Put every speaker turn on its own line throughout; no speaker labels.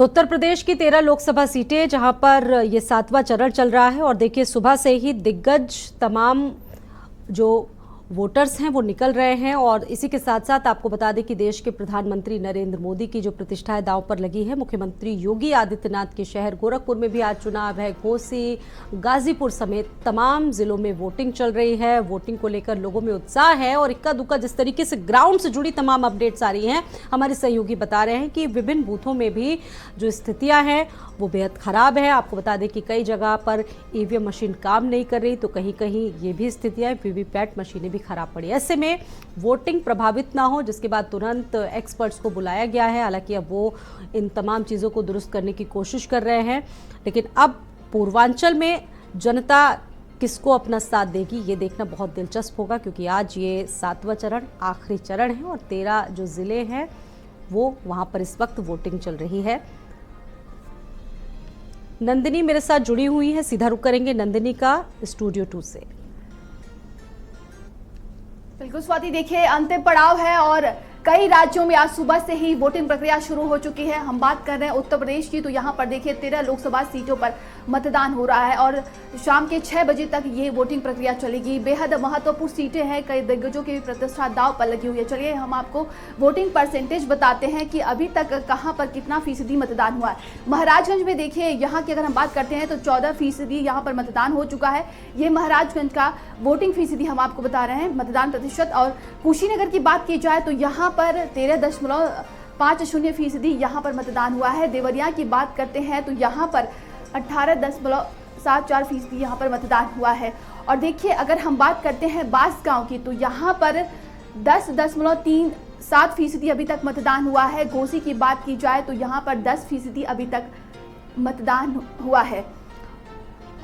तो उत्तर प्रदेश की 13 लोकसभा सीटें जहां पर ये 7वां चरण चल रहा है और देखिए सुबह से ही दिग्गज तमाम जो वोटर्स हैं वो निकल रहे हैं। और इसी के साथ साथ आपको बता दें कि देश के प्रधानमंत्री नरेंद्र मोदी की जो प्रतिष्ठाएं दांव पर लगी है। मुख्यमंत्री योगी आदित्यनाथ के शहर गोरखपुर में भी आज चुनाव है। घोसी, गाजीपुर समेत तमाम जिलों में वोटिंग चल रही है। वोटिंग को लेकर लोगों में उत्साह है और इक्का दुक्का जिस तरीके से ग्राउंड से जुड़ी तमाम अपडेट्स आ रही हैं, हमारे सहयोगी बता रहे हैं कि विभिन्न बूथों में भी जो स्थितियां हैं वो बेहद खराब है। आपको बता दें कि कई जगह पर ईवीएम मशीन काम नहीं कर रही, तो कहीं कहीं ये भी स्थितियां, वीवीपैट मशीनें भी खराब पड़ी। ऐसे में वोटिंग प्रभावित ना हो, जिसके बाद तुरंत एक्सपर्ट्स को बुलाया गया है। हालांकि अब वो इन तमाम चीज़ों को दुरुस्त करने की कोशिश कर रहे हैं, लेकिन अब पूर्वांचल में जनता किसको अपना साथ देगी ये देखना बहुत दिलचस्प होगा, क्योंकि आज ये 7वां चरण आखिरी चरण है और 13 जो ज़िले हैं वो वहाँ पर इस वक्त वोटिंग चल रही है। नंदिनी मेरे साथ जुड़ी हुई है, सीधा रुख करेंगे नंदिनी का स्टूडियो 2 से।
बिल्कुल स्वाति, देखिए अंतिम पड़ाव है और कई राज्यों में आज सुबह से ही वोटिंग प्रक्रिया शुरू हो चुकी है। हम बात कर रहे हैं उत्तर प्रदेश की, तो यहाँ पर देखिए 13 लोकसभा सीटों पर मतदान हो रहा है और शाम के 6 बजे तक ये वोटिंग प्रक्रिया चलेगी। बेहद महत्वपूर्ण सीटें हैं, कई दिग्गजों की भी प्रतिष्ठा दांव पर लगी हुई है। चलिए हम आपको वोटिंग परसेंटेज बताते हैं कि अभी तक कहाँ पर कितना फीसदी मतदान हुआ है। महाराजगंज में देखिए, यहाँ की अगर हम बात करते हैं तो 14% यहाँ पर मतदान हो चुका है। ये महाराजगंज का वोटिंग फीसदी हम आपको बता रहे हैं, मतदान प्रतिशत। और कुशीनगर की बात की जाए तो यहाँ पर 13.50% यहाँ पर मतदान हुआ है। देवरिया की बात करते हैं तो यहाँ पर 18.74% यहाँ पर मतदान हुआ है। और देखिए अगर हम बात करते हैं बांसगांव की, तो यहाँ पर 10.37% अभी तक मतदान हुआ है। घोसी की बात की जाए तो यहाँ पर 10% अभी तक मतदान हुआ है।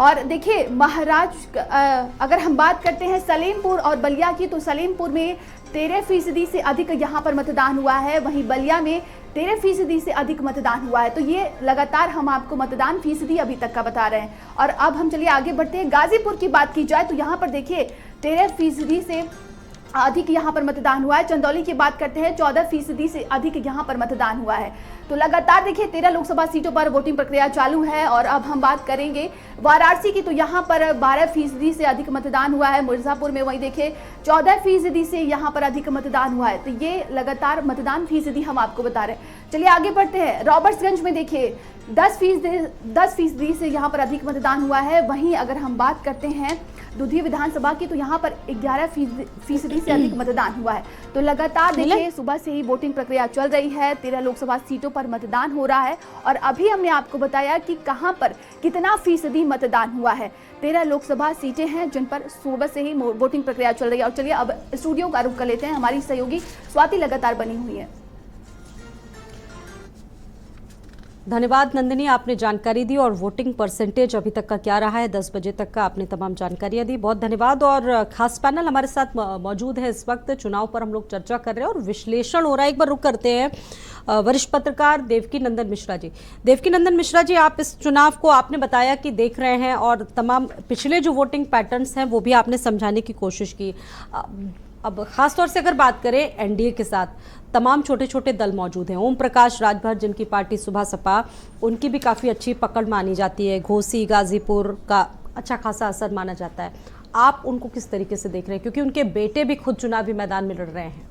और देखिए अगर हम बात करते हैं सलेमपुर और बलिया की, तो सलेमपुर में 13% से अधिक यहाँ पर मतदान हुआ है, वहीं बलिया में 13% से अधिक मतदान हुआ है। तो ये लगातार हम आपको मतदान फीसदी अभी तक का बता रहे हैं। और अब हम चलिए आगे बढ़ते हैं। गाजीपुर की बात की जाए तो यहाँ पर देखिए 13% से अधिक यहाँ पर मतदान हुआ है। चंदौली की बात करते हैं 14% से अधिक यहाँ पर मतदान हुआ है। तो लगातार देखिए 13 लोकसभा सीटों पर वोटिंग प्रक्रिया चालू है। और अब हम बात करेंगे वाराणसी की, तो यहाँ पर 12% से अधिक मतदान हुआ है। मिर्जापुर में वही देखिए 14% से यहाँ पर अधिक मतदान हुआ है। तो ये लगातार मतदान फीसदी हम आपको बता रहे हैं। चलिए आगे बढ़ते हैं। रॉबर्ट्सगंज में देखिए 10% से यहाँ पर अधिक मतदान हुआ है। वहीं अगर हम बात करते हैं दुधी विधानसभा की, तो यहाँ पर 11% से अधिक मतदान हुआ है। तो लगातार देखिए सुबह से ही वोटिंग प्रक्रिया चल रही है। 13 लोकसभा सीटों पर मतदान हो रहा है और अभी हमने आपको बताया कि कहां पर कितना फीसदी मतदान हुआ है। 13 लोकसभा सीटें हैं जिन पर सुबह से ही वोटिंग प्रक्रिया चल रही है। और चलिए अब स्टूडियो का रुख कर लेते हैं, हमारी सहयोगी स्वाति लगातार बनी हुई है।
धन्यवाद नंदिनी, आपने जानकारी दी। और वोटिंग परसेंटेज अभी तक का क्या रहा है 10 बजे तक का, आपने तमाम जानकारियां दी, बहुत धन्यवाद। और खास पैनल हमारे साथ मौजूद है इस वक्त। चुनाव पर हम लोग चर्चा कर रहे हैं और विश्लेषण हो रहा है। एक बार रुक करते हैं वरिष्ठ पत्रकार देवकी नंदन मिश्रा जी। देवकी नंदन मिश्रा जी, आप इस चुनाव को आपने बताया कि देख रहे हैं और तमाम पिछले जो वोटिंग पैटर्न्स हैं वो भी आपने समझाने की कोशिश की। अब खासतौर से अगर बात करें एनडीए के साथ तमाम छोटे छोटे दल मौजूद हैं। ओम प्रकाश राजभर जिनकी पार्टी सुबह सपा, उनकी भी काफ़ी अच्छी पकड़ मानी जाती है। घोसी, गाजीपुर का अच्छा खासा असर माना जाता है। आप उनको किस तरीके से देख रहे हैं, क्योंकि उनके बेटे भी खुद चुनावी मैदान में लड़ रहे हैं?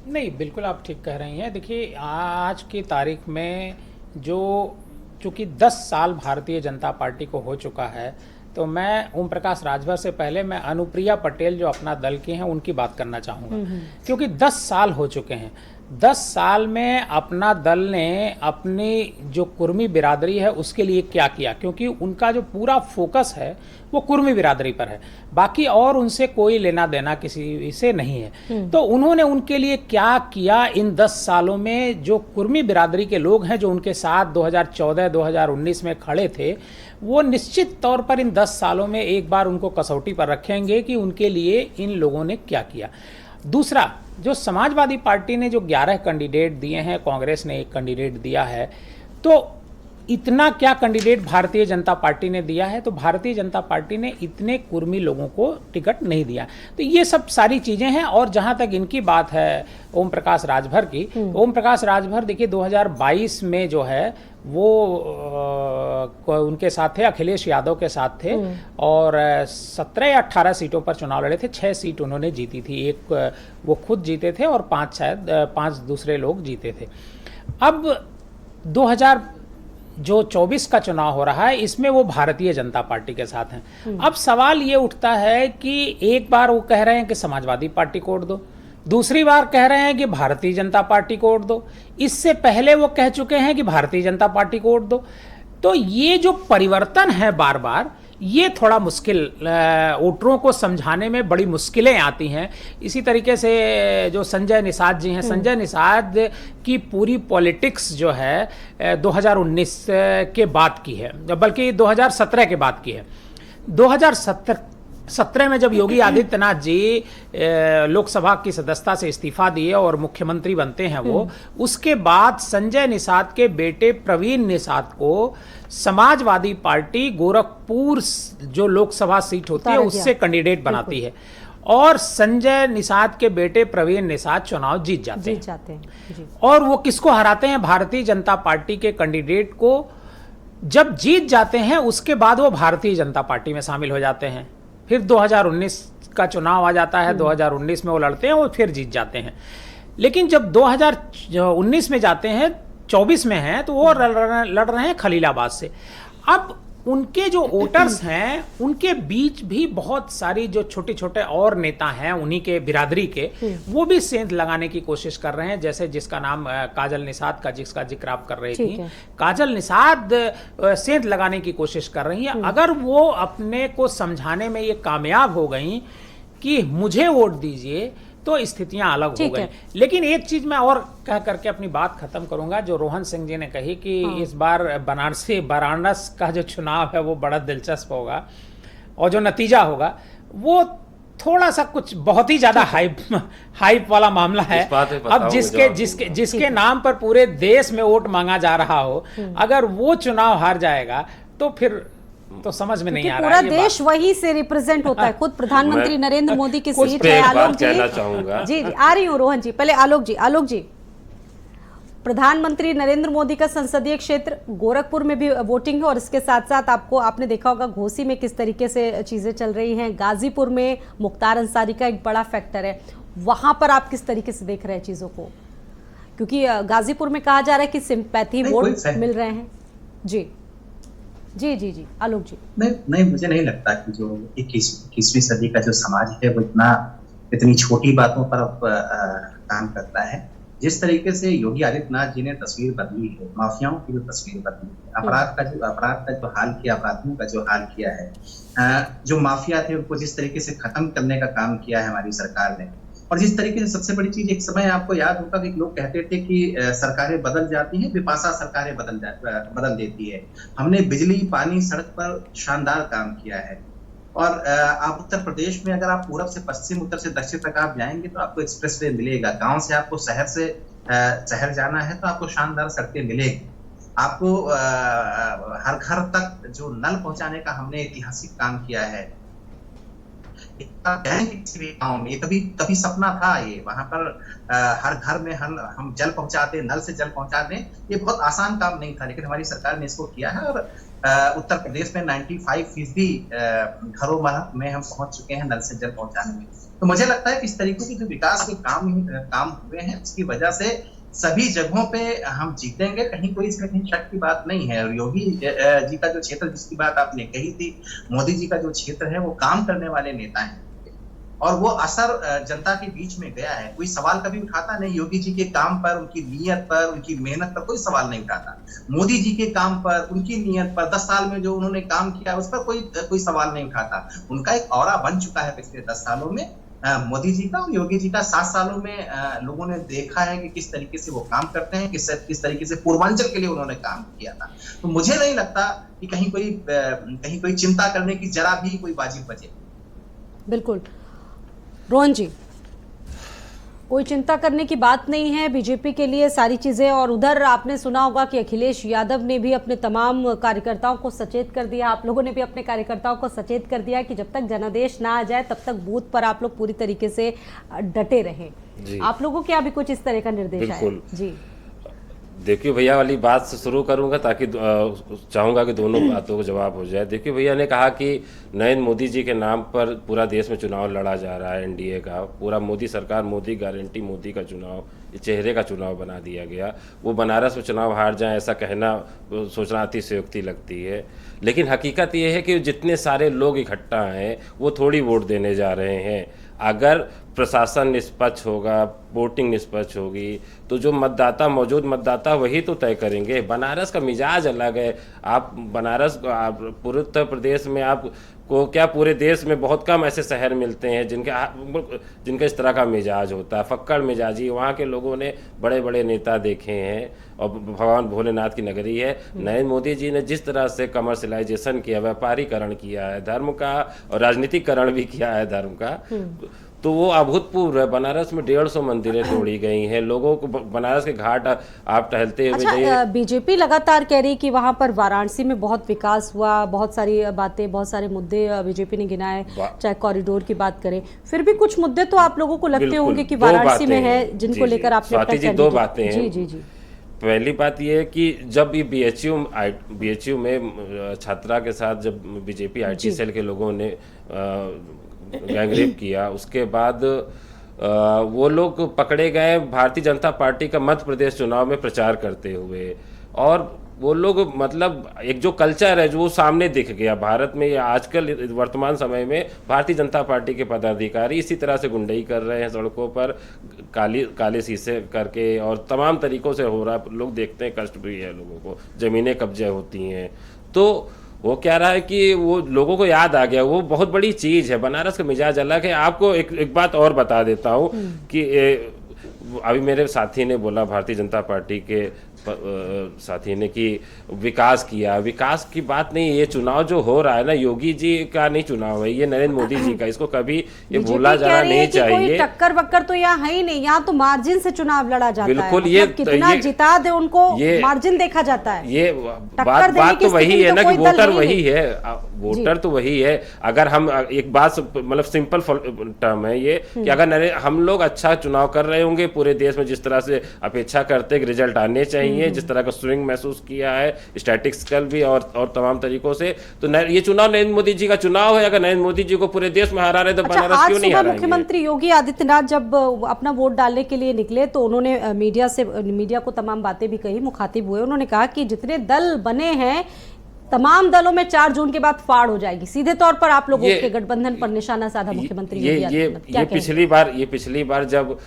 नहीं, बिल्कुल आप ठीक कह रही हैं। देखिए आज की तारीख में चूँकि 10 साल भारतीय जनता पार्टी को हो चुका है, तो मैं ओम प्रकाश राजभर से पहले मैं अनुप्रिया पटेल जो अपना दल की हैं उनकी बात करना चाहूँगा, क्योंकि 10 साल हो चुके हैं। 10 साल में अपना दल ने अपनी जो कुर्मी बिरादरी है उसके लिए क्या किया, क्योंकि उनका जो पूरा फोकस है वो कुर्मी बिरादरी पर है, बाकी और उनसे कोई लेना देना किसी से नहीं है। तो उन्होंने उनके लिए क्या किया इन 10 सालों में, जो कुर्मी बिरादरी के लोग हैं जो उनके साथ 2014-2019 में खड़े थे, वो निश्चित तौर पर इन 10 सालों में एक बार उनको कसौटी पर रखेंगे कि उनके लिए इन लोगों ने क्या किया। दूसरा, जो समाजवादी पार्टी ने जो 11 कैंडिडेट दिए हैं, कांग्रेस ने एक कैंडिडेट दिया है, तो इतना क्या कैंडिडेट भारतीय जनता पार्टी ने दिया है, तो भारतीय जनता पार्टी ने इतने कुर्मी लोगों को टिकट नहीं दिया। तो ये सब सारी चीज़ें हैं। और जहाँ तक इनकी बात है ओम प्रकाश राजभर की, ओम प्रकाश राजभर देखिए 2022 में जो है वो उनके साथ थे, अखिलेश यादव के साथ थे, और 17 या 18 सीटों पर चुनाव लड़े थे। 6 सीट उन्होंने जीती थी, एक वो खुद जीते थे और 5 दूसरे लोग जीते थे। अब 2024 का चुनाव हो रहा है, इसमें वो भारतीय जनता पार्टी के साथ हैं। अब सवाल ये उठता है कि एक बार वो कह रहे हैं कि समाजवादी पार्टी को वोट दो, दूसरी बार कह रहे हैं कि भारतीय जनता पार्टी को वोट दो, इससे पहले वो कह चुके हैं कि भारतीय जनता पार्टी को वोट दो। तो ये जो परिवर्तन है बार बार, ये थोड़ा मुश्किल, वोटरों को समझाने में बड़ी मुश्किलें आती हैं। इसी तरीके से जो संजय निषाद जी हैं, संजय निषाद की पूरी पॉलिटिक्स जो है 2019 के बाद की है, बल्कि 2017 के बाद की है। 2017 में जब योगी आदित्यनाथ जी लोकसभा की सदस्यता से इस्तीफा दिए और मुख्यमंत्री बनते हैं वो, उसके बाद संजय निषाद के बेटे प्रवीण निषाद को समाजवादी पार्टी गोरखपुर जो लोकसभा सीट होती है उससे कैंडिडेट बनाती है, और संजय निषाद के बेटे प्रवीण निषाद चुनाव जीत जाते हैं। जी। और वो किसको हराते हैं? भारतीय जनता पार्टी के कैंडिडेट को। जब जीत जाते हैं उसके बाद वो भारतीय जनता पार्टी में शामिल हो जाते हैं। फिर 2019 का चुनाव आ जाता है, 2019 में वो लड़ते हैं और फिर जीत जाते हैं। लेकिन जब 2019 में जाते हैं, 24 में हैं, तो वो लड़ रहे हैं खलीलाबाद से। अब उनके जो वोटर्स हैं उनके बीच भी बहुत सारी जो छोटे छोटे और नेता हैं उन्हीं के बिरादरी के, वो भी सेंध लगाने की कोशिश कर रहे हैं। जैसे जिसका नाम काजल निषाद का, जिसका जिक्र आप कर रही थी, काजल निषाद सेंध लगाने की कोशिश कर रही हैं। अगर वो अपने को समझाने में ये कामयाब हो गई कि मुझे वोट दीजिए, तो स्थितियां अलग हो गई। लेकिन एक चीज मैं और कह करके अपनी बात खत्म करूंगा, जो रोहन सिंह जी ने कही कि इस बार बनारस का जो चुनाव है वो बड़ा दिलचस्प होगा, और जो नतीजा होगा वो थोड़ा सा कुछ बहुत ही ज्यादा हाइप वाला मामला है। अब जिसके नाम पर पूरे देश में वोट मांगा जा रहा हो, अगर वो चुनाव हार जाएगा तो फिर तो समझ में नहीं आ रहा है।
पूरा देश वही से रिप्रेजेंट होता है। खुद प्रधानमंत्री नरेंद्र मोदी की सीट है। आलोक जी, आ रही हूँ रोहन जी, पहले आलोक जी, प्रधानमंत्री नरेंद्र मोदी का संसदीय क्षेत्र गोरखपुर में भी वोटिंग है, और इसके साथ साथ आपने देखा होगा घोसी में किस तरीके से चीजें चल रही हैं। गाजीपुर में मुख्तार अंसारी का एक बड़ा फैक्टर है, वहां पर आप किस तरीके से देख रहे हैं चीजों को? क्योंकि गाजीपुर में कहा जा रहा है कि सिंपैथी वोट मिल रहे हैं। जी, आलोक जी।
नहीं, मुझे नहीं लगता कि जो 21वीं सदी का जो समाज है वो इतनी छोटी बातों पर काम करता है। जिस तरीके से योगी आदित्यनाथ जी ने तस्वीर बदली है, माफियाओं की जो तस्वीर बदली है, अपराध का जो हाल किया, अपराधियों का जो हाल किया है, जो माफिया थे उनको जिस तरीके से खत्म करने का काम किया है हमारी सरकार ने, और जिस तरीके से सबसे बड़ी चीज, एक समय आपको याद होगा कि लोग कहते थे कि सरकारें बदल जाती हैं, विपाशा सरकारें बदल देती है। हमने बिजली, पानी, सड़क पर शानदार काम किया है। और आप उत्तर प्रदेश में अगर आप पूरब से पश्चिम, उत्तर से दक्षिण तक आप जाएंगे तो आपको एक्सप्रेसवे मिलेगा। गांव से आपको शहर जाना है तो आपको शानदार सड़कें मिलेगी। आपको हर घर तक जो नल पहुंचाने का हमने ऐतिहासिक काम किया है। ये तभी सपना था ये, वहां पर हर घर में हम जल पहुंचाते, नल से जल पहुंचा दें, ये बहुत आसान काम नहीं था, लेकिन हमारी सरकार ने इसको किया है। और उत्तर प्रदेश में 95% घरों में हम पहुंच चुके हैं नल से जल पहुंचाने में। तो मुझे लगता है कि इस तरीके के जो विकास के काम हुए हैं, उसकी वजह से सभी जगहों पे हम जीतेंगे, कहीं कोई इसमें कहीं शक की बात नहीं है। और योगी जी का जो क्षेत्र जिसकी बात आपने कही थी, मोदी जी का जो क्षेत्र है, वो काम करने वाले नेता हैं और वो असर जनता के बीच में गया है। कोई सवाल कभी उठाता नहीं योगी जी के काम पर, उनकी नीयत पर, उनकी मेहनत पर कोई सवाल नहीं उठाता। मोदी जी के काम पर, उनकी नीयत पर, 10 साल में जो उन्होंने काम किया उस पर कोई सवाल नहीं उठाता। उनका एक ऑरा बन चुका है पिछले 10 सालों में मोदी जी का और योगी जी का। 7 सालों में लोगों ने देखा है कि किस तरीके से वो काम करते हैं, किस तरीके से पूर्वांचल के लिए उन्होंने काम किया था। तो मुझे नहीं लगता कि कहीं कोई चिंता करने की जरा भी कोई बाजी बचे।
बिल्कुल। रोहन जी, कोई चिंता करने की बात नहीं है बीजेपी के लिए सारी चीजें। और उधर आपने सुना होगा कि अखिलेश यादव ने भी अपने तमाम कार्यकर्ताओं को सचेत कर दिया, आप लोगों ने भी अपने कार्यकर्ताओं को सचेत कर दिया कि जब तक जनादेश ना आ जाए तब तक बूथ पर आप लोग पूरी तरीके से डटे रहें। आप लोगों के यहाँ भी कुछ इस तरह का निर्देश आया? जी
देखिए भैया वाली बात से शुरू करूंगा ताकि चाहूंगा कि दोनों बातों को जवाब हो जाए। देखिए भैया ने कहा कि नरेंद्र मोदी जी के नाम पर पूरा देश में चुनाव लड़ा जा रहा है, एनडीए का पूरा मोदी सरकार, मोदी गारंटी, मोदी का चुनाव, चेहरे का चुनाव बना दिया गया। वो बनारस में चुनाव हार जाए ऐसा कहना सोचना अतिशयोक्ति लगती है। लेकिन हकीकत ये है कि जितने सारे लोग इकट्ठा हैं वो थोड़ी वोट देने जा रहे हैं। अगर प्रशासन निष्पक्ष होगा, वोटिंग निष्पक्ष होगी तो जो मतदाता, मौजूद मतदाता वही तो तय करेंगे। बनारस का मिजाज अलग है। आप बनारस, पूरे उत्तर प्रदेश में आपको क्या, पूरे देश में बहुत कम ऐसे शहर मिलते हैं जिनका इस तरह का मिजाज होता है, फक्कड़ मिजाजी। वहाँ के लोगों ने बड़े बड़े नेता देखे हैं और भगवान भोलेनाथ की नगरी है। नरेंद्र मोदी जी ने जिस तरह से कमर्शलाइजेशन किया, व्यापारीकरण किया है धर्म का और राजनीतिकरण भी किया है धर्म का, तो वो अभूतपूर्व है। बनारस में 150 मंदिरें तोड़ी गई हैं। लोगों को बनारस के घाट आप टहलते हुए
अच्छा, बीजेपी लगातार कह रही कि वहां पर वाराणसी में बहुत विकास हुआ, बहुत सारी बातें, बहुत सारे मुद्दे बीजेपी ने गिनाए, चाहे कॉरिडोर की बात करें। फिर भी कुछ मुद्दे तो आप लोगों को लगते होंगे कि वाराणसी में है जिनको लेकर आपने
दो बातें हैं।
जी।
पहली बात यह है कि जब ये बीएचयू में छात्रा के साथ जब बीजेपी आईटी सेल के लोगों ने गैंगरेप किया, उसके बाद वो लोग पकड़े गए भारतीय जनता पार्टी का मध्य प्रदेश चुनाव में प्रचार करते हुए। और वो लोग मतलब एक जो कल्चर है जो वो सामने दिख गया भारत में। या आजकल वर्तमान समय में भारतीय जनता पार्टी के पदाधिकारी इसी तरह से गुंडई कर रहे हैं सड़कों पर, काले शीशे करके और तमाम तरीकों से हो रहा है। लोग देखते हैं, कष्ट भी है लोगों को, ज़मीनें कब्जे होती हैं। तो वो कह रहा है कि वो लोगों को याद आ गया, वो बहुत बड़ी चीज़ है। बनारस का मिजाज अलग है। आपको एक बात और बता देता हूँ कि अभी मेरे साथी ने बोला, भारतीय जनता पार्टी के साथी ने, कि विकास किया। विकास की बात नहीं, ये चुनाव जो हो रहा है ना, योगी जी का नहीं चुनाव है, ये नरेंद्र मोदी जी का। इसको कभी ये भूला जाना नहीं चाहिए।
टक्कर वक्कर तो यहाँ है ही नहीं, यहाँ तो मार्जिन से चुनाव लड़ा जाता है।
बिल्कुल,
ये कितना जिता दे उनको मार्जिन देखा जाता है।
ये बात तो वही है ना कि वोटर वही है, वोटर तो वही है। अगर हम एक बात, मतलब सिंपल टर्म है ये, कि अगर हम लोग अच्छा चुनाव कर रहे होंगे पूरे देश में, जिस तरह से अपेक्षा करते हैं कि रिजल्ट आने चाहिए, जिस तरह का स्विंग महसूस किया है स्टैटिस्टिकल भी और तमाम तरीकों से, तो ये चुनाव नरेंद्र मोदी जी का चुनाव है। अगर नरेंद्र मोदी जी को पूरे देश में हरा रहे तो बनारस क्यों नहीं हराएंगे?
मुख्यमंत्री योगी आदित्यनाथ जब अपना वोट डालने के लिए निकले तो उन्होंने मीडिया को तमाम बातें भी कही, मुखातिब हुए। उन्होंने कहा कि जितने दल बने हैं तमाम दलों में 4 जून के बाद फाड़ हो जाएगी। सीधे तौर पर आप लोगों के गठबंधन पर निशाना साधा मुख्यमंत्री योगी आदित्यनाथ।
ये पिछली बार जब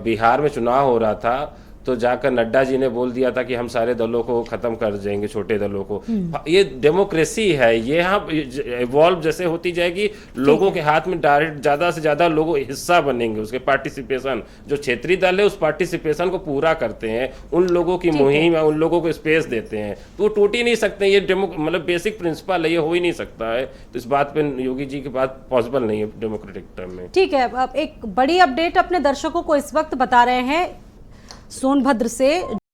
बिहार में चुनाव हो रहा था तो जाकर नड्डा जी ने बोल दिया था कि हम सारे दलों को खत्म कर देंगे, छोटे दलों को। ये डेमोक्रेसी है, ये यहाँ इवॉल्व जैसे होती जाएगी, लोगों के हाथ में डायरेक्ट ज़्यादा से ज़्यादा लोग हिस्सा बनेंगे, उसके पार्टिसिपेशन, जो क्षेत्रीय दल है उस पार्टिसिपेशन को पूरा करते हैं, उन लोगों की मुहिम है, उन लोगों को स्पेस देते हैं, तो वो टूट ही नहीं सकते। ये मतलब बेसिक प्रिंसिपल है, ये हो ही नहीं सकता है। तो इस बात पर योगी जी की बात पॉसिबल नहीं है डेमोक्रेटिक टर्म में।
ठीक है, अब एक बड़ी अपडेट अपने दर्शकों को इस वक्त बता रहे हैं सोनभद्र से।